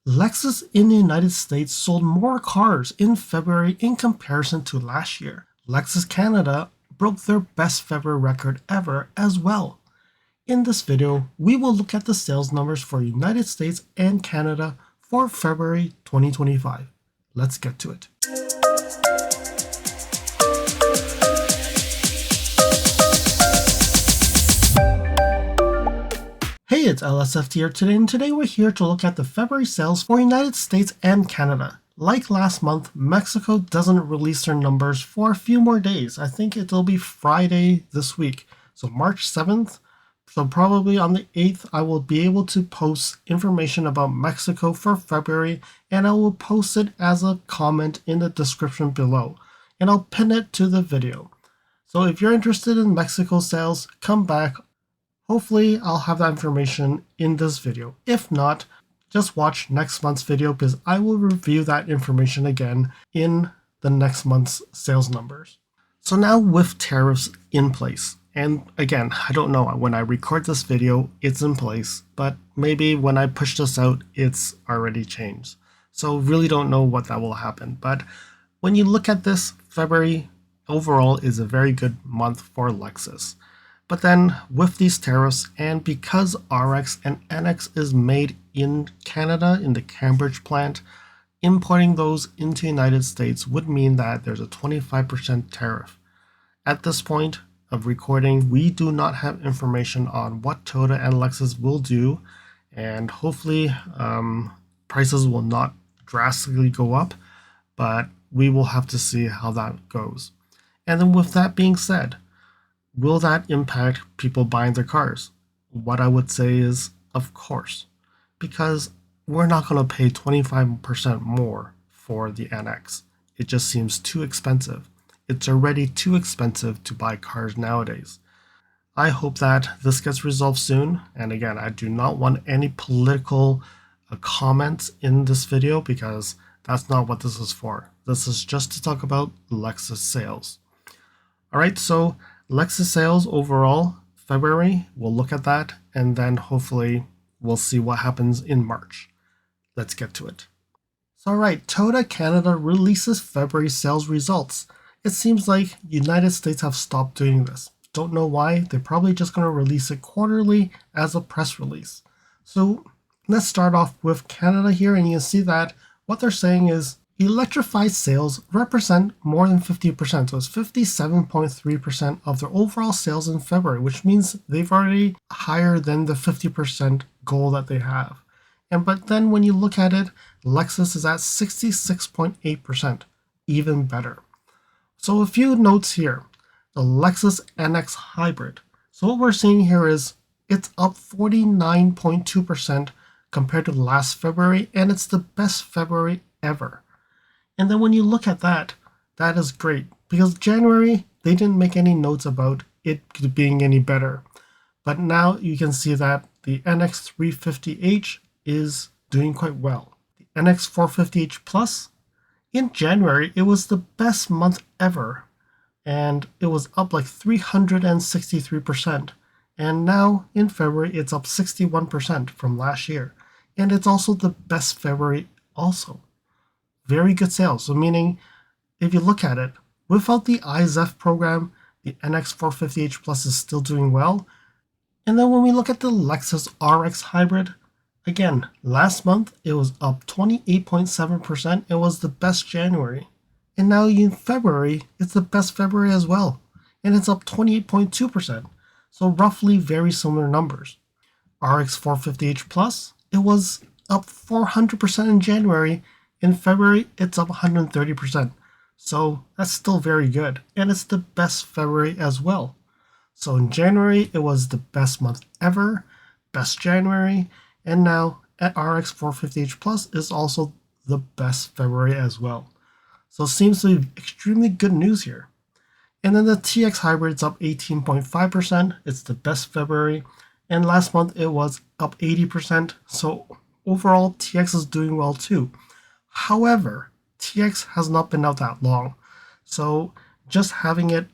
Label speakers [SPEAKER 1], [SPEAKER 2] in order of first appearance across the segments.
[SPEAKER 1] Lexus in the United States sold more cars in February in comparison to last year. Lexus Canada broke their best February record ever as well. In this video, we will look at the sales numbers for United States and Canada for February 2025. Let's get to it. Hey, it's LSFT here today, and today we're here to look at the February sales for United States and Canada. Like last month, Mexico doesn't release their numbers for a few more days. I think it'll be Friday this week, so March 7th. So probably on the 8th, I will be able to post information about Mexico for February, and I will post it as a comment in the description below, and I'll pin it to the video. So if you're interested in Mexico sales, come back. Hopefully I'll have that information in this video. If not, just watch next month's video because I will review that information again in the next month's sales numbers. So now with tariffs in place, and again, I don't know, when I record this video, it's in place, but maybe when I push this out, it's already changed. So really don't know what that will happen. But when you look at this, February overall is a very good month for Lexus. But then with these tariffs, and because RX and NX is made in Canada, in the Cambridge plant, importing those into the United States would mean that there's a 25% tariff. At this point of recording, we do not have information on what Toyota and Lexus will do, and hopefully prices will not drastically go up, but we will have to see how that goes. And then with that being said, will that impact people buying their cars? What I would say is, of course, because we're not going to pay 25% more for the NX. It just seems too expensive. It's already too expensive to buy cars nowadays. I hope that this gets resolved soon. And again, I do not want any political comments in this video because that's not what this is for. This is just to talk about Lexus sales. All right, so Lexus sales overall, February, we'll look at that, and then hopefully we'll see what happens in March. Let's get to it. So all right, Toyota Canada releases February sales results. It seems like United States have stopped doing this. Don't know why, they're probably just going to release it quarterly as a press release. So let's start off with Canada here, and you can see that what they're saying is electrified sales represent more than 50%, so it's 57.3% of their overall sales in February, which means they've already higher than the 50% goal that they have. But then when you look at it, Lexus is at 66.8%, even better. So a few notes here. The LexusNX hybrid. So what we're seeing here is it's up 49.2% compared to last February, and it's the best February ever. And then when you look at that, that is great because January, they didn't make any notes about it being any better. But now you can see that the NX350H is doing quite well. The NX450H Plus, in January, it was the best month ever. And it was up like 363%. And now in February, it's up 61% from last year. And it's also the best February also. Very good sales. So meaning, if you look at it, without the IZEF program, the NX450H Plus is still doing well. And then when we look at the Lexus RX hybrid, again, last month it was up 28.7%. It was the best January. And now in February, it's the best February as well. And it's up 28.2%. So roughly very similar numbers. RX 450H Plus, it was up 400% in January. In February, it's up 130%. So that's still very good. And it's the best February as well. So in January, it was the best month ever, best January. And now at RX 450H Plus is also the best February as well. So it seems to be extremely good news here. And then the TX hybrid is up 18.5%. It's the best February. And last month it was up 80%. So overall, TX is doing well too. However, TX has not been out that long. So just having it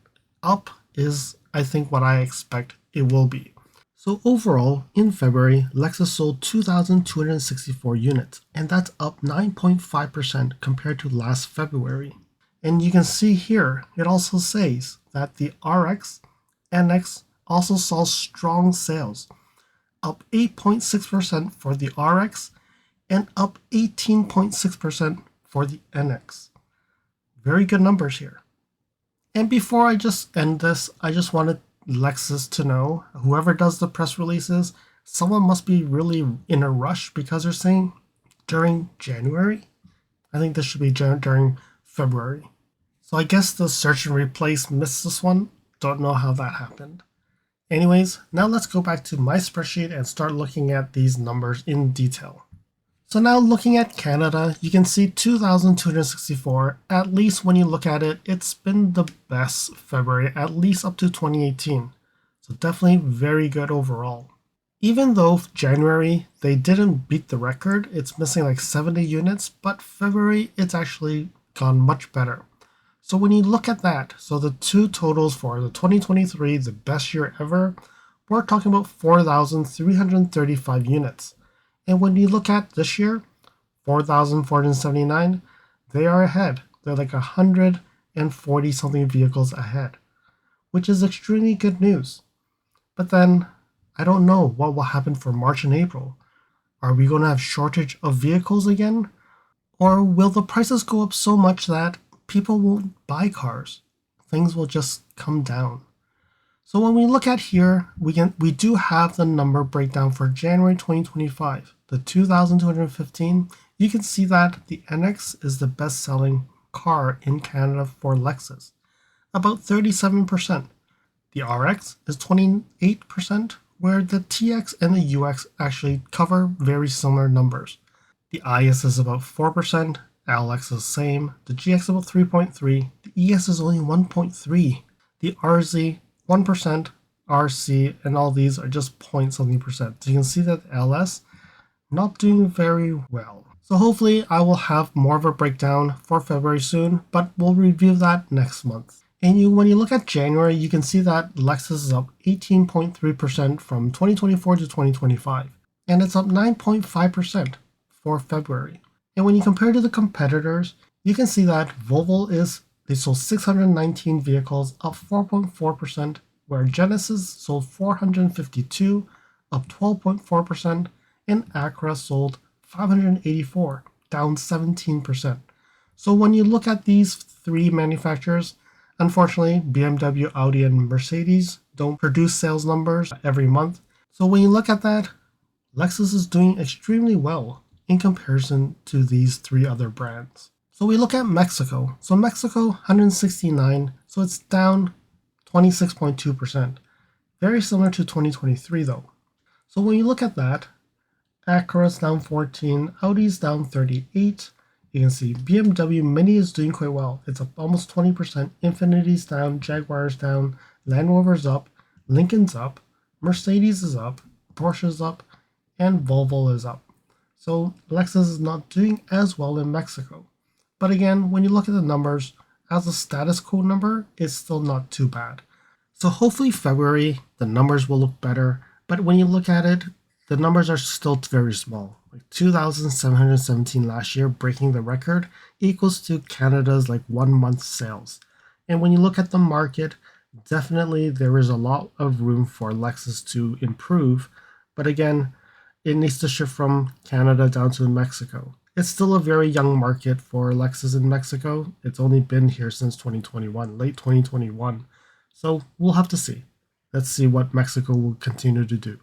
[SPEAKER 1] up is, I think, what I expect it will be. So overall, in February, Lexus sold 2,264 units, and that's up 9.5% compared to last February. And you can see here, it also says that the RX NX also saw strong sales, up 8.6% for the RX and up 18.6% for the NX. Very good numbers here. And before I just end this, I just wanted Lexus to know, whoever does the press releases, someone must be really in a rush because they're saying during January. I think this should be during February. So I guess the search and replace missed this one. Don't know how that happened. Anyways, now let's go back to my spreadsheet and start looking at these numbers in detail. So now looking at Canada, you can see 2,264. At least when you look at it, it's been the best February, at least up to 2018. So definitely very good overall. Even though January, they didn't beat the record, it's missing like 70 units, but February, it's actually gone much better. So when you look at that, so the two totals for the 2023, the best year ever, we're talking about 4,335 units. And when you look at this year, 4,479, they are ahead. They're like 140 something vehicles ahead, which is extremely good news. But then I don't know what will happen for March and April. Are we going to have shortage of vehicles again? Or will the prices go up so much that people won't buy cars? Things will just come down. So when we look at here, we do have the number breakdown for January 2025. The 2,215, you can see that the NX is the best-selling car in Canada for Lexus, about 37%. The RX is 28%, where the TX and the UX actually cover very similar numbers. The IS is about 4%, LX is the same, the GX is about 3.3, the ES is only 1.3, the RZ 1%, RC, and all these are just point something percent. So you can see that LS not doing very well. So hopefully I will have more of a breakdown for February soon, but we'll review that next month. And when you look at January, you can see that Lexus is up 18.3% from 2024 to 2025, and it's up 9.5% for February. And when you compare to the competitors, you can see that they sold 619 vehicles, up 4.4%, where Genesis sold 452, up 12.4%, and Acura sold 584, down 17%. So when you look at these three manufacturers, unfortunately, BMW, Audi, and Mercedes don't produce sales numbers every month. So when you look at that, Lexus is doing extremely well in comparison to these three other brands. So we look at Mexico. So Mexico, 169, so it's down 26.2%. Very similar to 2023 though. So when you look at that, Acura's down 14, Audi's down 38. You can see BMW Mini is doing quite well. It's up almost 20%. Infinity's down, Jaguar's down, Land Rover's up, Lincoln's up, Mercedes is up, Porsche's up, and Volvo is up. So Lexus is not doing as well in Mexico. But again, when you look at the numbers, as a status quo number, it's still not too bad. So hopefully February, the numbers will look better. But when you look at it, the numbers are still very small. Like 2,717 last year, breaking the record, equals to Canada's like 1 month sales. And when you look at the market, definitely there is a lot of room for Lexus to improve. But again, it needs to shift from Canada down to Mexico. It's still a very young market for Lexus in Mexico. It's only been here since 2021, late 2021. So we'll have to see. Let's see what Mexico will continue to do.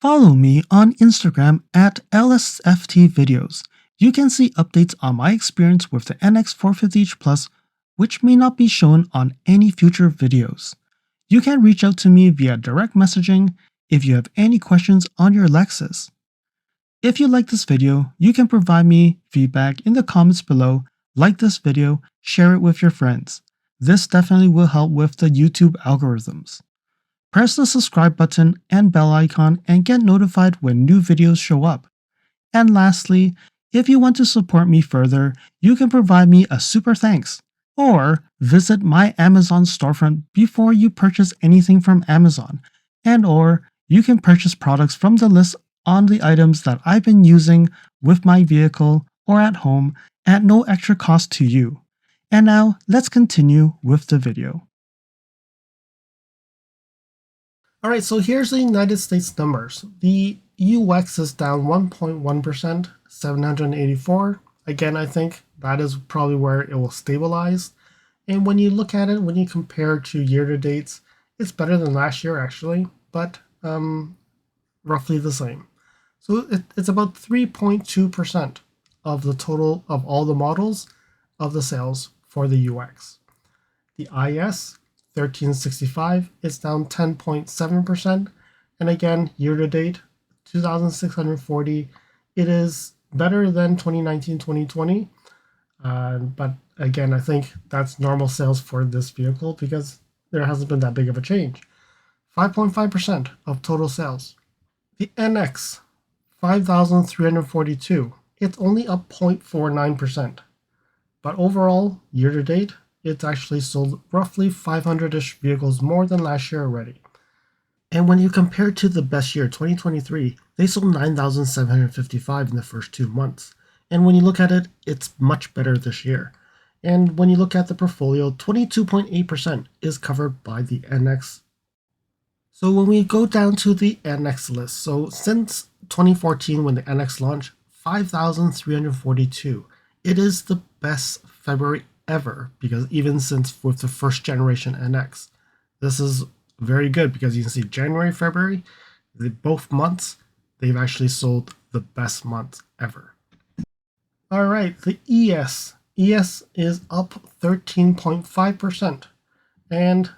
[SPEAKER 1] Follow me on Instagram at LSFTvideos. You can see updates on my experience with the NX 450H Plus, which may not be shown on any future videos. You can reach out to me via direct messaging if you have any questions on your Lexus. If you like this video, you can provide me feedback in the comments below, like this video, share it with your friends. This definitely will help with the YouTube algorithms. Press the subscribe button and bell icon and get notified when new videos show up. And lastly, if you want to support me further, you can provide me a super thanks, or visit my Amazon storefront before you purchase anything from Amazon, or You can purchase products from the list on the items that I've been using with my vehicle or at home at no extra cost to you. And now let's continue with the video. Alright, so here's the United States numbers. The UX is down 1.1%, 784. Again, I think that is probably where it will stabilize. And when you look at it, when you compare to year-to-dates, it's better than last year actually, but roughly the same. So it's about 3.2% of the total of all the models of the sales for the UX. The IS, 1365, is down 10.7%. And again, year-to-date, 2,640. It is better than 2019-2020. But again, I think that's normal sales for this vehicle because there hasn't been that big of a change. 5.5% of total sales. The NX, 5,342. It's only up 0.49%. But overall, year to date, it's actually sold roughly 500-ish vehicles more than last year already. And when you compare to the best year, 2023, they sold 9,755 in the first 2 months. And when you look at it, it's much better this year. And when you look at the portfolio, 22.8% is covered by the NX. So when we go down to the NX list, so since 2014 when the NX launched, 5,342. It is the best February ever because even since with the first generation NX, this is very good because you can see January, February, both months, they've actually sold the best months ever. All right, the ES. ES is up 13.5%. And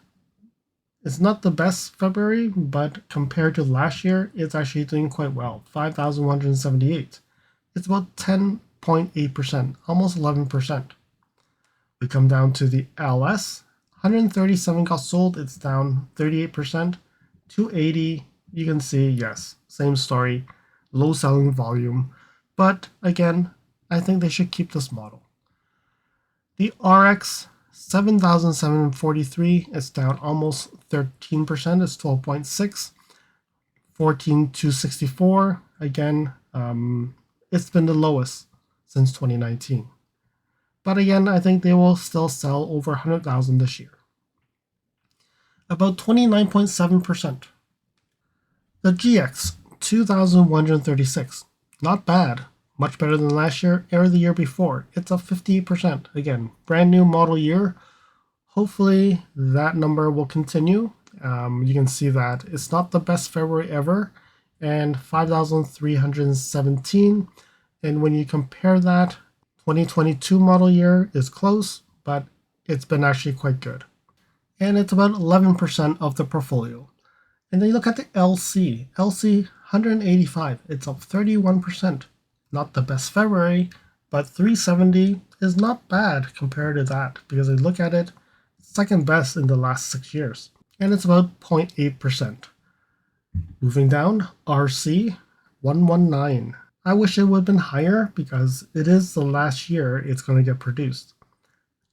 [SPEAKER 1] it's not the best February, but compared to last year, it's actually doing quite well. 5,178. It's about 10.8%, almost 11%. We come down to the LS. 137 got sold. It's down 38%. 280, you can see, yes, same story. Low selling volume. But again, I think they should keep this model. The RX, 7,743, it's down almost 13%, it's 12.6. 14,264, again, it's been the lowest since 2019. But again, I think they will still sell over 100,000 this year. About 29.7%. The GX, 2,136, not bad. Much better than last year or the year before. It's up 58%. Again, brand new model year. Hopefully that number will continue. You can see that it's not the best February ever, and 5,317. And when you compare that, 2022 model year is close, but it's been actually quite good. And it's about 11% of the portfolio. And then you look at the LC. LC, 185. It's up 31%. Not the best February, but 370 is not bad compared to that because I look at it, second best in the last 6 years. And it's about 0.8%. Moving down, RC 119. I wish it would have been higher because it is the last year it's going to get produced.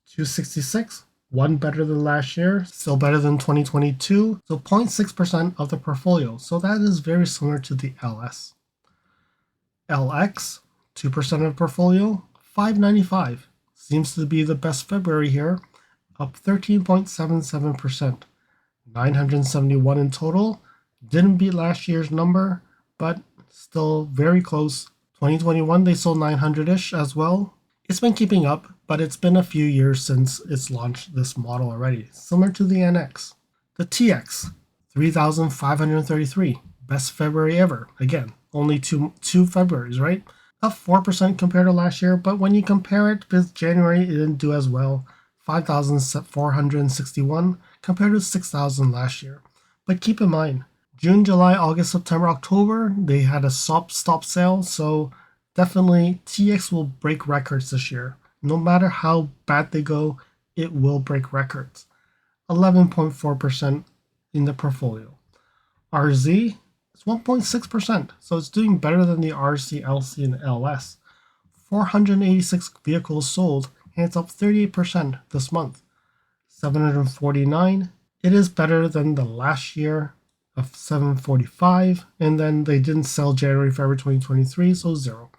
[SPEAKER 1] 266, one better than last year, still better than 2022, so 0.6% of the portfolio. So that is very similar to the LS. LX, 2% of the portfolio, 595. Seems to be the best February here, up 13.77%. 971 in total. Didn't beat last year's number, but still very close. 2021, they sold 900-ish as well. It's been keeping up, but it's been a few years since it's launched this model already, similar to the NX. The TX, 3,533, best February ever. Again, only two Februaries, right? Up 4% compared to last year, but when you compare it with January, it didn't do as well. 5,461 compared to 6,000 last year. But keep in mind, June, July, August, September, October, they had a stop sale, so definitely TX will break records this year. No matter how bad they go, it will break records. 11.4% in the portfolio. RZ is 1.6%, so it's doing better than the RC, LC, and LS. 486 vehicles sold, and it's up 38% this month. 749, it is better than the last year, of 745, and then they didn't sell January, February 2023, so 0.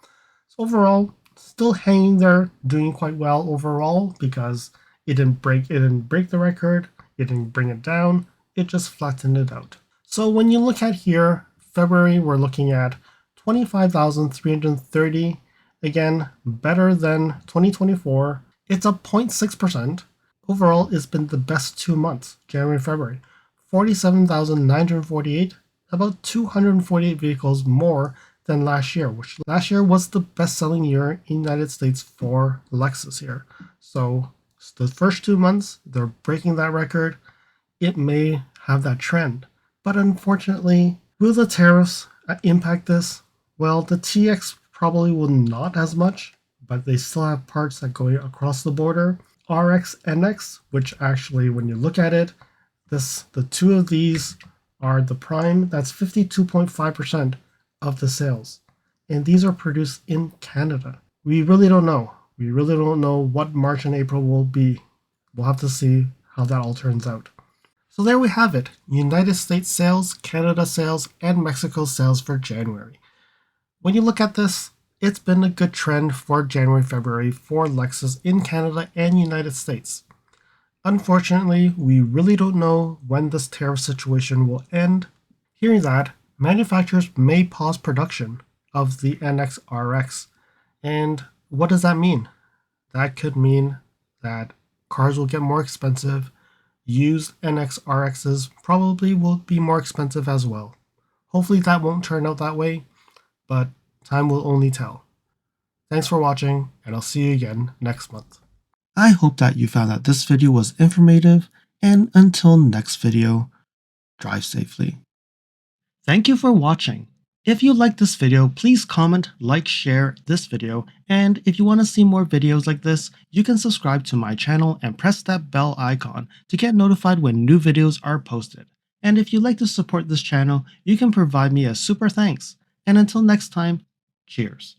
[SPEAKER 1] So overall, still hanging there, doing quite well overall because it didn't break the record, it didn't bring it down, it just flattened it out. So when you look at here, February, we're looking at 25,330. Again, better than 2024. It's up 0.6%. Overall, it's been the best 2 months, January and February. 47,948, about 248 vehicles more than last year, which last year was the best-selling year in the United States for Lexus here. So the first 2 months, they're breaking that record. It may have that trend. But unfortunately, will the tariffs impact this? Well, the TX probably will not as much, but they still have parts that go across the border. RX, NX, which actually, when you look at it, the two of these are the prime. That's 52.5% of the sales. And these are produced in Canada. We really don't know. We really don't know what March and April will be. We'll have to see how that all turns out. So there we have it. United States sales, Canada sales, and Mexico sales for January. When you look at this, it's been a good trend for January, February for Lexus in Canada and United States. Unfortunately, we really don't know when this tariff situation will end. Hearing that, manufacturers may pause production of the NX RX. And what does that mean? That could mean that cars will get more expensive. Used NX RXs probably will be more expensive as well. Hopefully that won't turn out that way, but time will only tell. Thanks for watching, and I'll see you again next month. I hope that you found that this video was informative, and until next video, drive safely. Thank you for watching. If you liked this video, please comment, like, share this video, and if you want to see more videos like this, you can subscribe to my channel and press that bell icon to get notified when new videos are posted. And if you'd like to support this channel, you can provide me a super thanks. And until next time, cheers.